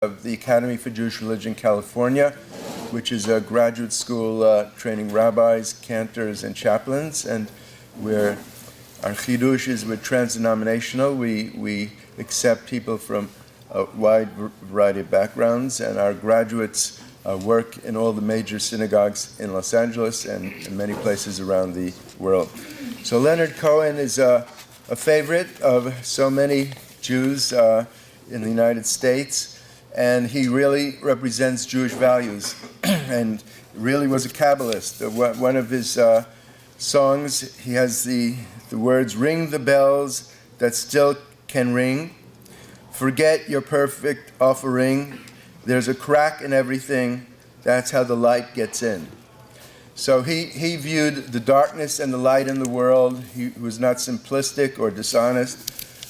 of the Academy for Jewish Religion, California, which is a graduate school training rabbis, cantors, and chaplains. And our chidush is we're trans-denominational. We accept people from a wide variety of backgrounds, and our graduates work in all the major synagogues in Los Angeles and in many places around the world. So Leonard Cohen is a favorite of so many Jews in the United States, and he really represents Jewish values and really was a Kabbalist. One of his songs, he has the words, "Ring the bells that still can ring, forget your perfect offering, there's a crack in everything, that's how the light gets in." So he viewed the darkness and the light in the world. He was not simplistic or dishonest.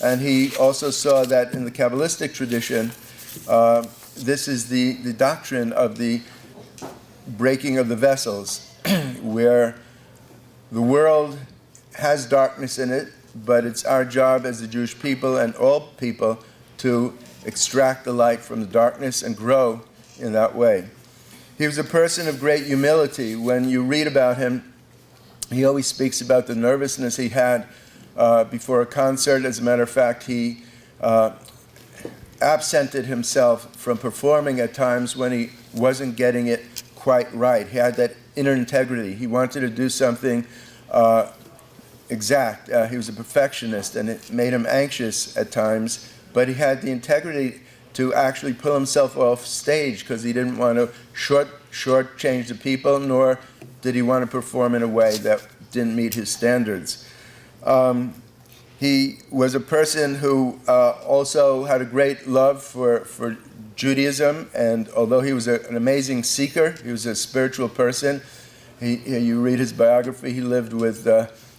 And he also saw that in the Kabbalistic tradition, this is the doctrine of the breaking of the vessels, where the world has darkness in it, but it's our job as the Jewish people and all people to extract the light from the darkness and grow in that way. He was a person of great humility. When you read about him, he always speaks about the nervousness he had before a concert. As a matter of fact, he absented himself from performing at times when he wasn't getting it quite right. He had that inner integrity. He wanted to do something exact. He was a perfectionist, and it made him anxious at times, but he had the integrity to actually pull himself off stage because he didn't want to shortchange the people, nor did he want to perform in a way that didn't meet his standards. He was a person who also had a great love for Judaism, and although he was an amazing seeker, he was a spiritual person. You read his biography, he lived with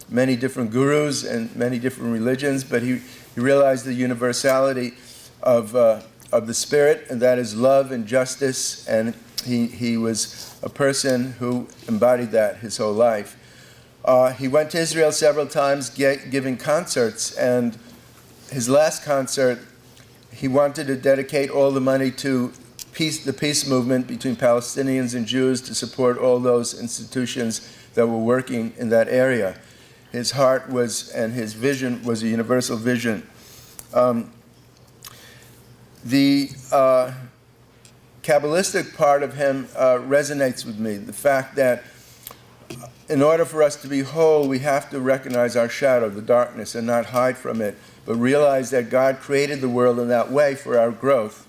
many different gurus and many different religions, but he realized the universality of the spirit, and that is love and justice, and he was a person who embodied that his whole life. He went to Israel several times giving concerts, and his last concert, he wanted to dedicate all the money to the peace movement between Palestinians and Jews, to support all those institutions that were working in that area. His heart and his vision was a universal vision. The Kabbalistic part of him resonates with me. The fact that in order for us to be whole, we have to recognize our shadow, the darkness, and not hide from it, but realize that God created the world in that way for our growth.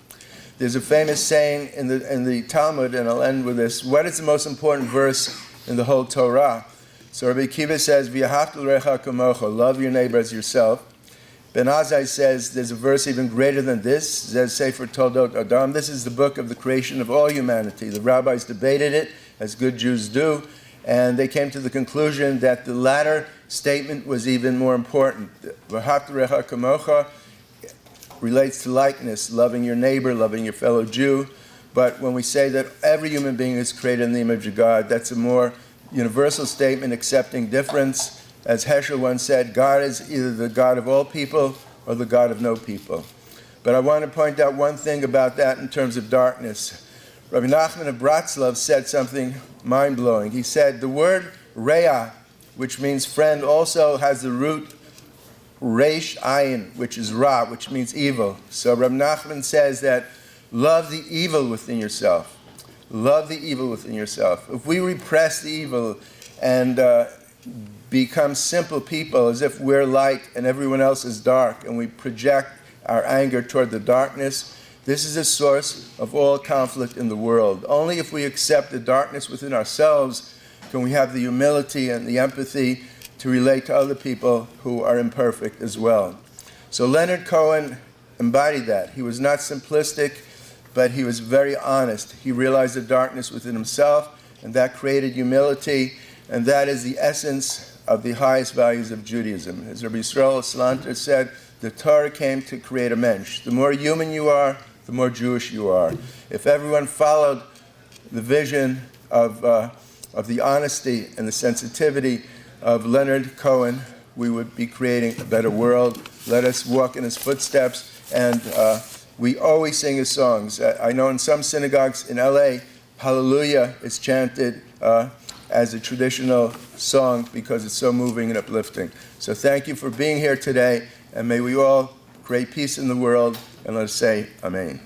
There's a famous saying in the Talmud, and I'll end with this: what is the most important verse in the whole Torah? So Rabbi Akiva says, "V'ahavta l'recha kamocha," love your neighbor as yourself. Ben Azai says there's a verse even greater than this, Zeh Sefer Toldot Adam. This is the book of the creation of all humanity. The rabbis debated it, as good Jews do, and they came to the conclusion that the latter statement was even more important. V'ahavta l'recha kamocha relates to likeness, loving your neighbor, loving your fellow Jew. But when we say that every human being is created in the image of God, that's a more universal statement, accepting difference. As Heschel once said, God is either the God of all people or the God of no people. But I want to point out one thing about that in terms of darkness. Rabbi Nachman of Bratslav said something mind-blowing. He said the word Reah, which means friend, also has the root Reish Ayin, which is Ra, which means evil. So Rabbi Nachman says that love the evil within yourself. Love the evil within yourself. If we repress the evil and become simple people as if we're light and everyone else is dark, and we project our anger toward the darkness, this is a source of all conflict in the world. Only if we accept the darkness within ourselves can we have the humility and the empathy to relate to other people who are imperfect as well. So Leonard Cohen embodied that. He was not simplistic, but he was very honest. He realized the darkness within himself, and that created humility, and that is the essence of the highest values of Judaism. As Rabbi Yisrael Salanter said, the Torah came to create a mensch. The more human you are, the more Jewish you are. If everyone followed the vision of the honesty and the sensitivity of Leonard Cohen, we would be creating a better world. Let us walk in his footsteps and we always sing his songs. I know in some synagogues in LA, Hallelujah is chanted as a traditional song because it's so moving and uplifting. So thank you for being here today, and may we all create peace in the world, and let us say Amen.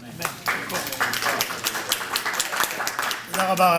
תודה רבה.